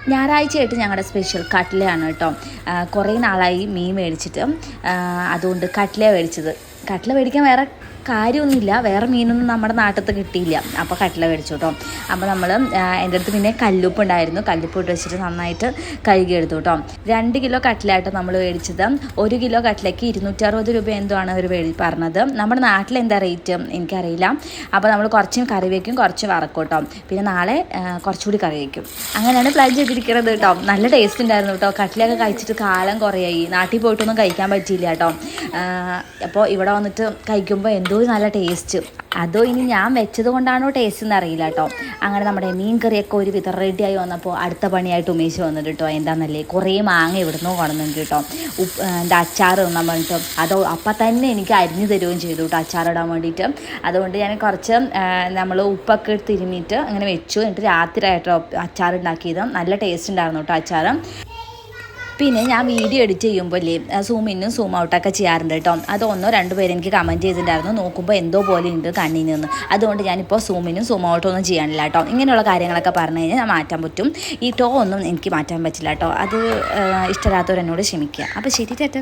ഞായറാഴ്ചയായിട്ട് ഞങ്ങളുടെ സ്പെഷ്യൽ കട്ട്ലയാണ് കേട്ടോ. കുറേ നാളായി മീൻ മേടിച്ചിട്ട്, അതുകൊണ്ട് കട്ട്ല മേടിച്ചത്. കട്ട്ല മേടിക്കാൻ വേറെ കാര്യമൊന്നുമില്ല, വേറെ മീനൊന്നും നമ്മുടെ നാട്ടിലത്തെ കിട്ടിയില്ല. അപ്പോൾ കട്ട്ല മേടിച്ചു കേട്ടോ. അപ്പോൾ നമ്മൾ എൻ്റെ അടുത്ത് പിന്നെ കല്ലുപ്പ് ഉണ്ടായിരുന്നു, കല്ലുപ്പ് ഇട്ട് വെച്ചിട്ട് നന്നായിട്ട് കഴുകിയെടുത്തു കേട്ടോ. 2 കിലോ കട്ട്ലയായിട്ട് നമ്മൾ മേടിച്ചത്. 1 കിലോ കട്ട്ലയ്ക്ക് 260 രൂപ എന്തോ ആണ് അവർ പറഞ്ഞത്. നമ്മുടെ നാട്ടിൽ എന്താ റേറ്റ് എനിക്കറിയില്ല. അപ്പോൾ നമ്മൾ കുറച്ചും കറി വയ്ക്കും, കുറച്ച് വറക്കും കേട്ടോ. പിന്നെ നാളെ കുറച്ചുകൂടി കറി വയ്ക്കും. അങ്ങനെയാണ് പ്ലാൻ ചെയ്തിരിക്കുന്നത് കേട്ടോ. നല്ല ടേസ്റ്റ് ഉണ്ടായിരുന്നു കേട്ടോ. കട്ട്ലയൊക്കെ കഴിച്ചിട്ട് കാലം കുറയായി, നാട്ടിൽ പോയിട്ടൊന്നും കഴിക്കാൻ പറ്റിയില്ല കേട്ടോ. അപ്പോൾ ഇവിടെ വന്നിട്ട് കഴിക്കുമ്പോൾ എന്തോ നല്ല ടേസ്റ്റ്. അതോ ഇനി ഞാൻ വെച്ചത് കൊണ്ടാണോ ടേസ്റ്റ് എന്ന് അറിയില്ല കേട്ടോ. അങ്ങനെ നമ്മുടെ മീൻ കറിയൊക്കെ ഒരു വിധം റെഡിയായി വന്നപ്പോൾ അടുത്ത പണിയായിട്ട് ഉമേഷ് വന്നിട്ട് കേട്ടോ. എന്താണെന്നല്ലേ, കുറേ മാങ്ങ ഇവിടുന്ന് കൊണ്ടുവന്നിട്ട് കേട്ടോ. എൻ്റെ അച്ചാർ തിന്നാൻ വേണ്ടിയിട്ട് അതോ അപ്പം തന്നെ എനിക്ക് അരിഞ്ഞു തരുകയും ചെയ്തു കേട്ടോ, അച്ചാറിടാൻ വേണ്ടിയിട്ട്. അതുകൊണ്ട് ഞാൻ കുറച്ച് നമ്മൾ ഉപ്പൊക്കെ തിരുമ്മിയിട്ട് അങ്ങനെ വെച്ചു. എന്നിട്ട് രാത്രി ആയിട്ടോ അച്ചാർ ഉണ്ടാക്കിയത്. നല്ല ടേസ്റ്റ് ഉണ്ടായിരുന്നു കേട്ടോ അച്ചാർ. പിന്നെ ഞാൻ വീഡിയോ എഡിറ്റ് ചെയ്യുമ്പോൾ സൂം ഇന്നും സൂം ഔട്ടൊക്കെ ചെയ്യാറുണ്ട് കേട്ടോ. അത് 1-2 പേര് എനിക്ക് കമൻറ്റ് ചെയ്തിട്ടുണ്ടായിരുന്നു, നോക്കുമ്പോൾ എന്തോ പോലെ ഉണ്ട് കണ്ണിൽ നിന്ന്. അതുകൊണ്ട് ഞാനിപ്പോൾ സൂമിനും സൂം ഔട്ടൊന്നും ചെയ്യാനില്ല കേട്ടോ. ഇങ്ങനെയുള്ള കാര്യങ്ങളൊക്കെ പറഞ്ഞു കഴിഞ്ഞാൽ ഞാൻ മാറ്റാൻ പറ്റും. ഈ ടോ ഒന്നും എനിക്ക് മാറ്റാൻ പറ്റില്ല കേട്ടോ. അത് ഇഷ്ടമില്ലാത്തവരെന്നോട് ക്ഷമിക്കുക. അപ്പോൾ ശരി, ടാറ്റാ.